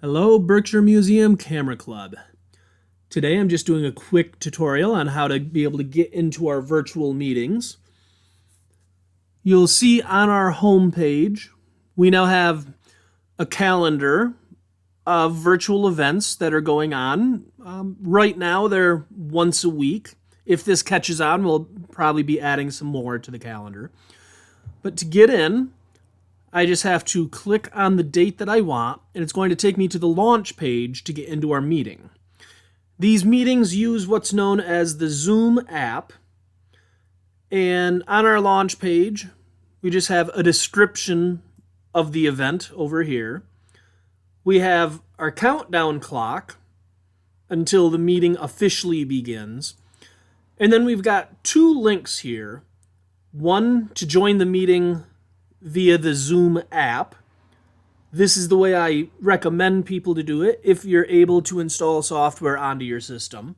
Hello, Berkshire Museum Camera Club. Today I'm just doing a quick tutorial on how to be able to get into our virtual meetings. You'll see on our home page, we now have a calendar of virtual events that are going on. Right now, they're once a week. If this catches on, we'll probably be adding some more to the calendar. But to get in, I just have to click on the date that I want, and it's going to take me to the launch page to get into our meeting. These meetings use what's known as the Zoom app, and on our launch page, we just have a description of the event over here. We have our countdown clock until the meeting officially begins, and then we've got two links here. One to join the meeting via the Zoom app. This is the way I recommend people to do it if you're able to install software onto your system.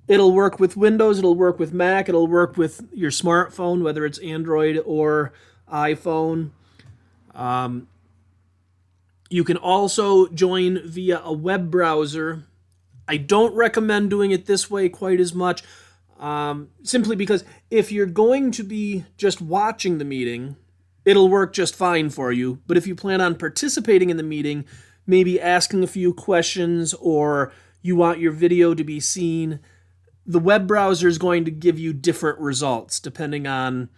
It'll work with Windows, it'll work with Mac, it'll work with your smartphone, whether it's Android or iPhone. You can also join via a web browser. I don't recommend doing it this way quite as much, simply because if you're going to be just watching the meeting, it'll work just fine for you. But if you plan on participating in the meeting, maybe asking a few questions, or you want your video to be seen, the web browser is going to give you different results depending on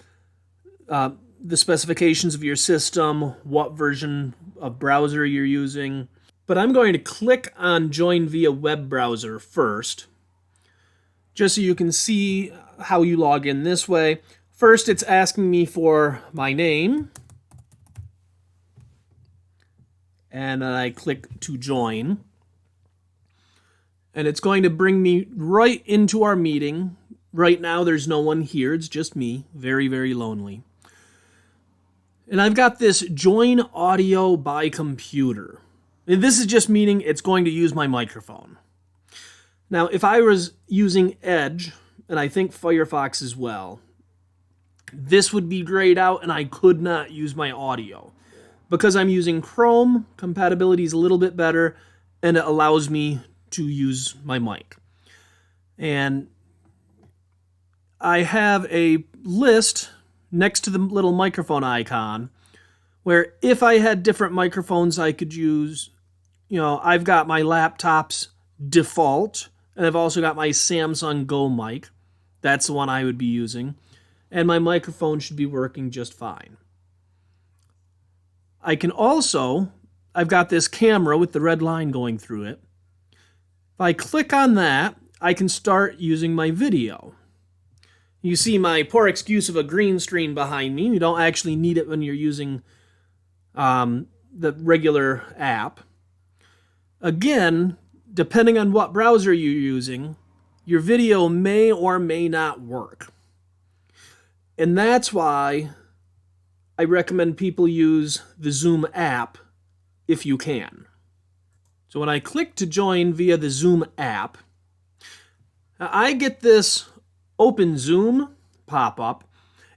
the specifications of your system, what version of browser you're using. But I'm going to click on Join via web browser first, just so you can see how you log in this way. First, it's asking me for my name, and then I click to join. And it's going to bring me right into our meeting. Right now, there's no one here. It's just me. Very, very lonely. And I've got this join audio by computer. And this is just meaning it's going to use my microphone. Now, if I was using Edge, and I think Firefox as well, this would be grayed out and I could not use my audio. Because I'm using Chrome, compatibility is a little bit better, and it allows me to use my mic. And I have a list next to the little microphone icon where if I had different microphones I could use, I've got my laptop's default, and I've also got my Samsung Go mic. That's the one I would be using. And my microphone should be working just fine. I've got this camera with the red line going through it. If I click on that, I can start using my video. You see my poor excuse of a green screen behind me. You don't actually need it when you're using the regular app. Again, depending on what browser you're using, your video may or may not work. And that's why I recommend people use the Zoom app if you can. So when I click to join via the Zoom app, I get this Open Zoom pop-up,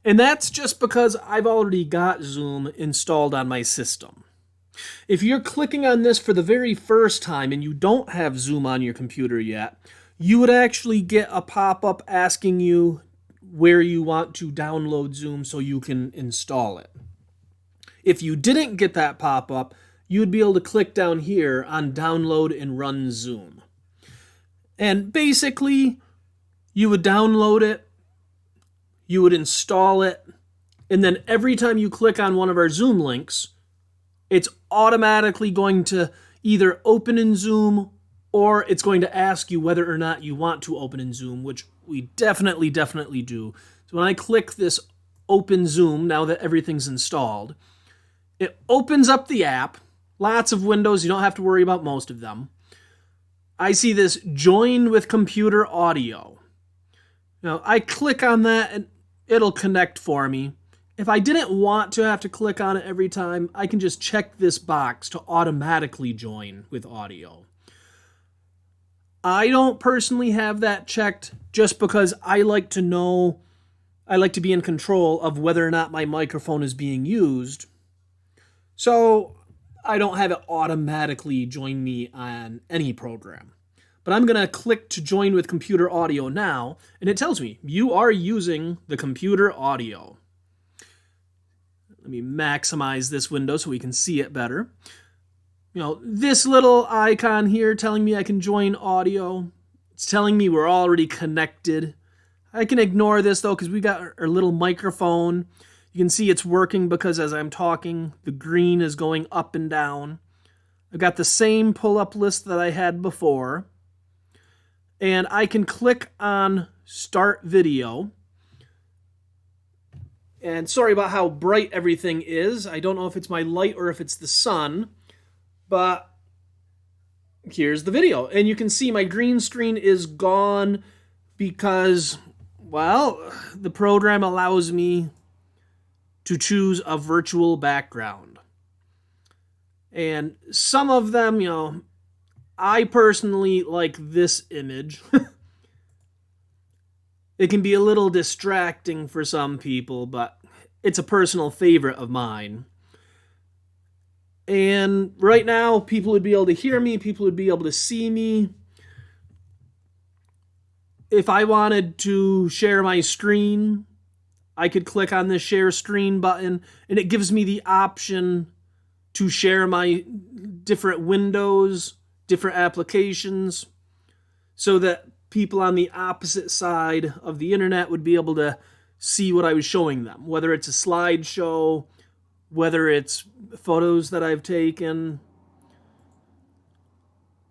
and that's just because I've already got Zoom installed on my system. If you're clicking on this for the very first time and you don't have Zoom on your computer yet, you would actually get a pop-up asking you where you want to download Zoom so you can install it. If you didn't get that pop-up, you would be able to click down here on Download and Run Zoom. And basically, you would download it, you would install it, and then every time you click on one of our Zoom links, it's automatically going to either open in Zoom, or it's going to ask you whether or not you want to open in Zoom, which we definitely do. So when I click this Open Zoom, now that everything's installed, it opens up the app. Lots of windows, you don't have to worry about most of them. I see this Join with Computer Audio. Now, I click on that and it'll connect for me. If I didn't want to have to click on it every time, I can just check this box to automatically join with audio. I don't personally have that checked just because I like to be in control of whether or not my microphone is being used. So I don't have it automatically join me on any program. But I'm going to click to join with computer audio now, and it tells me you are using the computer audio. Let me maximize this window so we can see it better. This little icon here telling me I can join audio. It's telling me we're already connected. I can ignore this though because we got our little microphone. You can see it's working because as I'm talking, the green is going up and down. I've got the same pull-up list that I had before. And I can click on Start Video. And sorry about how bright everything is. I don't know if it's my light or if it's the sun. But here's the video. And you can see my green screen is gone because, well, the program allows me to choose a virtual background. And some of them, I personally like this image. It can be a little distracting for some people, but it's a personal favorite of mine. And right now, people would be able to hear me, people would be able to see me. If I wanted to share my screen, I could click on this share screen button, and it gives me the option to share my different windows, different applications, so that people on the opposite side of the internet would be able to see what I was showing them, whether it's a slideshow, whether it's photos that I've taken.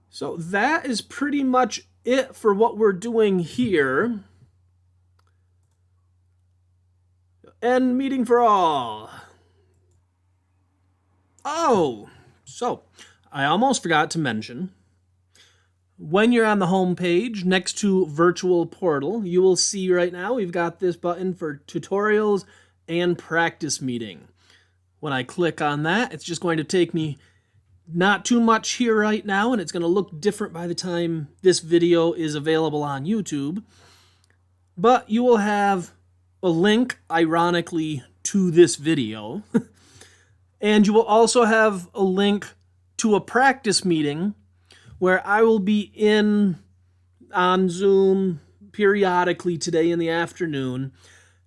So that is pretty much it for what we're doing here. End meeting for all. Oh, so I almost forgot to mention, when you're on the home page next to Virtual Portal, you will see right now we've got this button for tutorials and practice meeting. When I click on that, it's just going to take me not too much here right now, and it's going to look different by the time this video is available on YouTube. But you will have a link, ironically, to this video. And you will also have a link to a practice meeting where I will be on Zoom periodically today in the afternoon.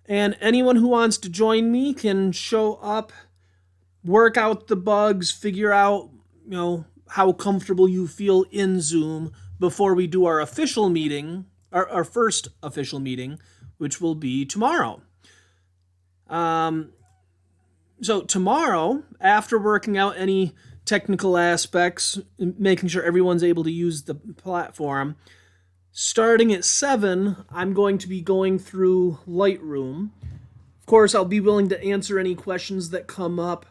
And anyone who wants to join me can show up, work out the bugs, figure out, how comfortable you feel in Zoom before we do our official meeting, our first official meeting, which will be tomorrow. So tomorrow, after working out any technical aspects, making sure everyone's able to use the platform, starting at 7, I'm going to be going through Lightroom. Of course, I'll be willing to answer any questions that come up.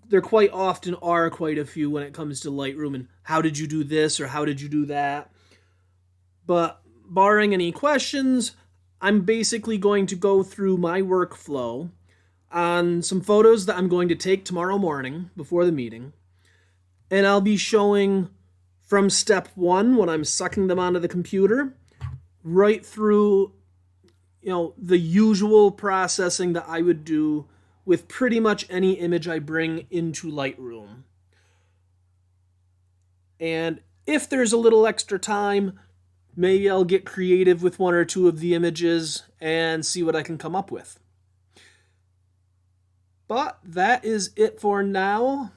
There quite often are quite a few when it comes to Lightroom and how did you do this or how did you do that. But barring any questions, I'm basically going to go through my workflow on some photos that I'm going to take tomorrow morning before the meeting. And I'll be showing from step 1 when I'm sucking them onto the computer right through, the usual processing that I would do with pretty much any image I bring into Lightroom. And if there's a little extra time, maybe I'll get creative with 1 or 2 of the images and see what I can come up with. But that is it for now.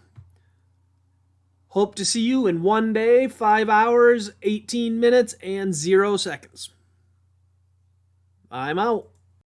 Hope to see you in 1 day, 5 hours, 18 minutes, and 0 seconds. I'm out.